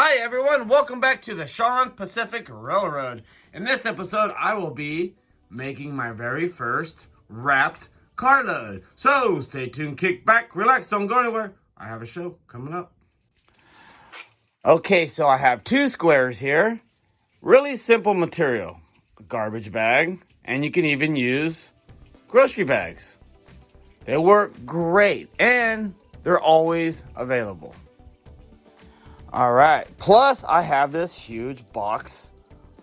Hi everyone, welcome back to the Sean Pacific Railroad. In this episode, I will be making my very first wrapped carload. So stay tuned, kick back, relax, don't go anywhere. I have a show coming up. Okay, so I have two squares here. Really simple material. A garbage bag, and you can even use grocery bags. They work great, and they're always available. All right, plus I have this huge box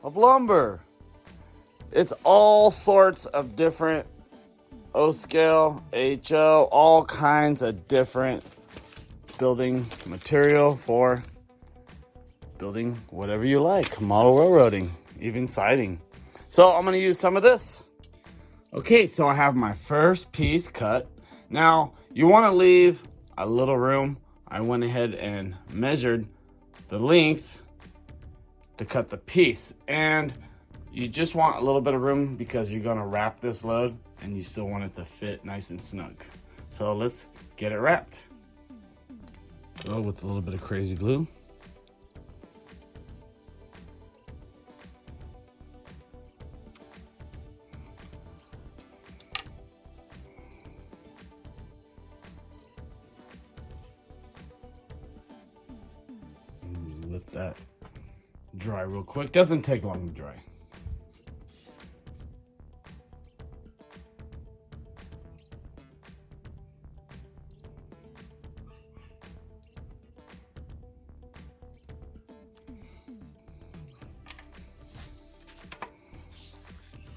of lumber. It's all sorts of different O-scale, HO, all kinds of different building material for building whatever you like, model railroading, even siding. So I'm gonna use some of this. Okay, so I have my first piece cut. Now, you wanna leave a little room. I went ahead and measured the length to cut the piece, and you just want a little bit of room because you're gonna wrap this load and you still want it to fit nice and snug. So let's get it wrapped. So with a little bit of crazy glue. Let that dry real quick. Doesn't take long to dry.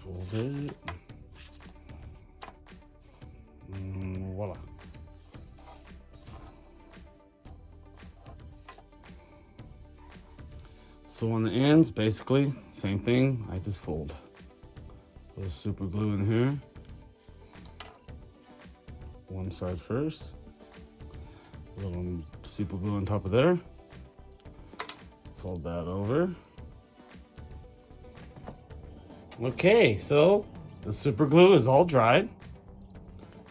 Fold it. And voila. So on the ends, basically, same thing. I just fold. A little super glue in here. One side first. A little super glue on top of there. Fold that over. Okay, so the super glue is all dried.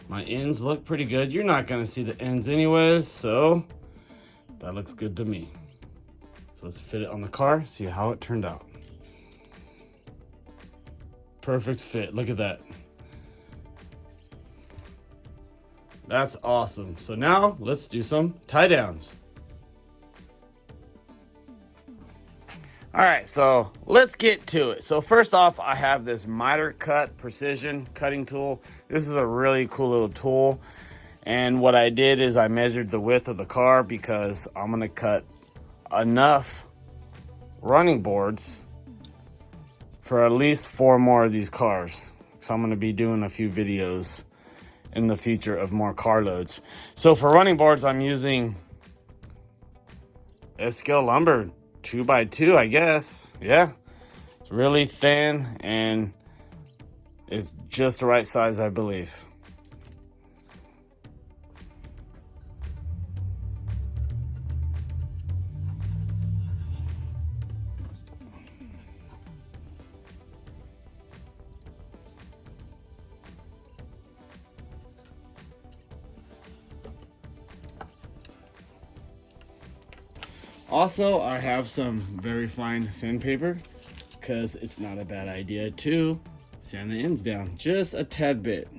My ends look pretty good. You're not gonna see the ends anyways, so that looks good to me. So let's fit it on the car, see how it turned out. Perfect fit, look at that. That's awesome. So now let's do some tie downs. All right, so let's get to it. So first off, I have this miter cut precision cutting tool. This is a really cool little tool. And what I did is I measured the width of the car because I'm gonna cut enough running boards for at least 4 more of these cars. So I'm gonna be doing a few videos in the future of more car loads. So for running boards, I'm using S-scale lumber, 2x2, I guess. Yeah, it's really thin and it's just the right size, I believe. Also, I have some very fine sandpaper because it's not a bad idea to sand the ends down just a tad bit.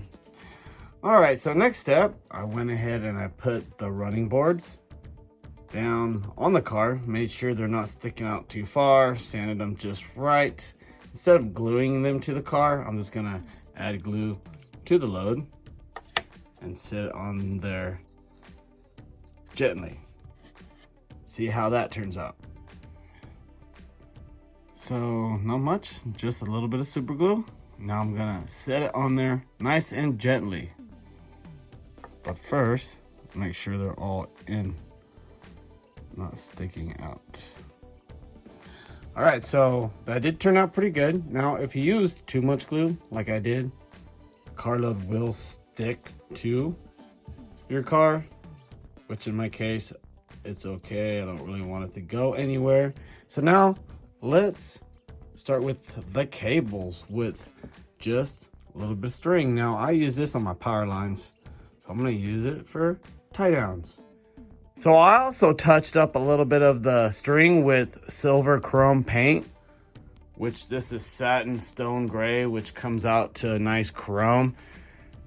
All right, so next step, I went ahead and I put the running boards down on the car, made sure they're not sticking out too far, sanded them just right. Instead of gluing them to the car, I'm just gonna add glue to the load and sit it on there gently. See how that turns out. So not much, just a little bit of super glue. Now I'm gonna set it on there nice and gently. But first, make sure they're all in, not sticking out. All right, so that did turn out pretty good. Now, if you use too much glue, like I did, the carload will stick to your car, which in my case, it's okay. I don't really want it to go anywhere. So now let's start with the cables with just a little bit of string. Now I use this on my power lines, so I'm gonna use it for tie downs. So I also touched up a little bit of the string with silver chrome paint, which this is satin stone gray, which comes out to a nice chrome.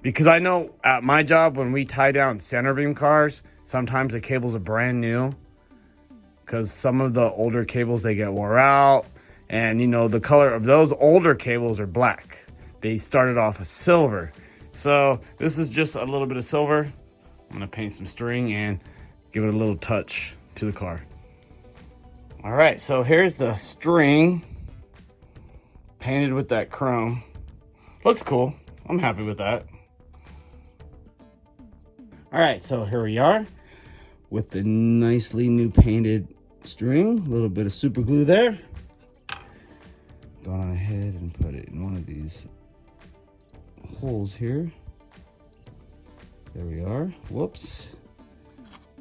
Because I know at my job, when we tie down center beam cars, sometimes the cables are brand new. Because some of the older cables, they get wore out. And you know, the color of those older cables are black. They started off as silver. So this is just a little bit of silver. I'm gonna paint some string and give it a little touch to the car. All right, so here's the string painted with that chrome. Looks cool. I'm happy with that. All right, so here we are with the nicely new painted string. A little bit of super glue there. Gone ahead and put it in one of these holes here. There we are. Whoops.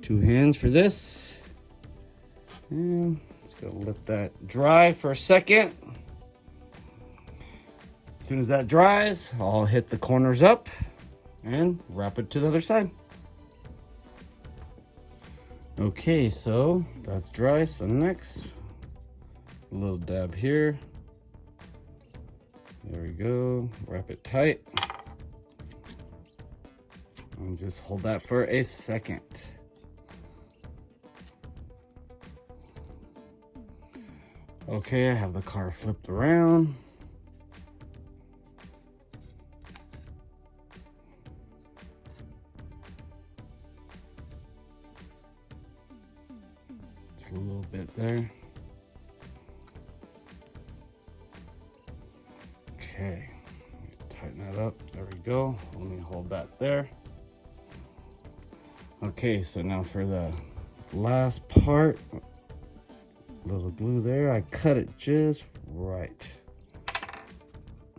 2 hands for this. And just gonna let that dry for a second. As soon as that dries, I'll hit the corners up and wrap it to the other side. Okay, so that's dry. So next, a little dab here. There we go. Wrap it tight. And just hold that for a second. Okay, I have the car flipped around. Just a little bit there. Okay, tighten that up. There we go. Let me hold that there. Okay, so now for the last part, little glue there. I cut it just right.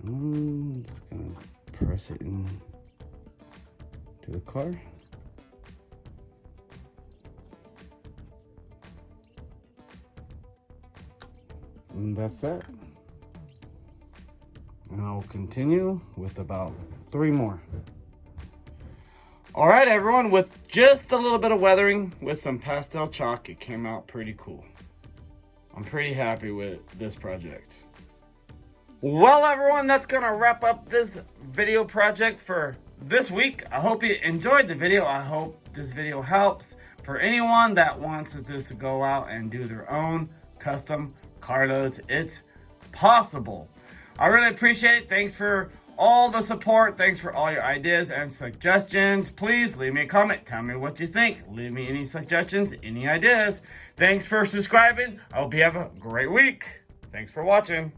I'm just gonna press it in to the car. And that's it. And I'll continue with about 3 more. All right, everyone, with just a little bit of weathering with some pastel chalk, it came out pretty cool. I'm pretty happy with this project. Well, everyone, that's gonna wrap up this video project for this week. I hope you enjoyed the video. I hope this video helps for anyone that wants to just go out and do their own custom car loads. It's possible. I really appreciate it. Thanks for all the support. Thanks for all your ideas and suggestions. Please leave me a comment. Tell me what you think. Leave me any suggestions, any ideas. Thanks for subscribing. I hope you have a great week. Thanks for watching.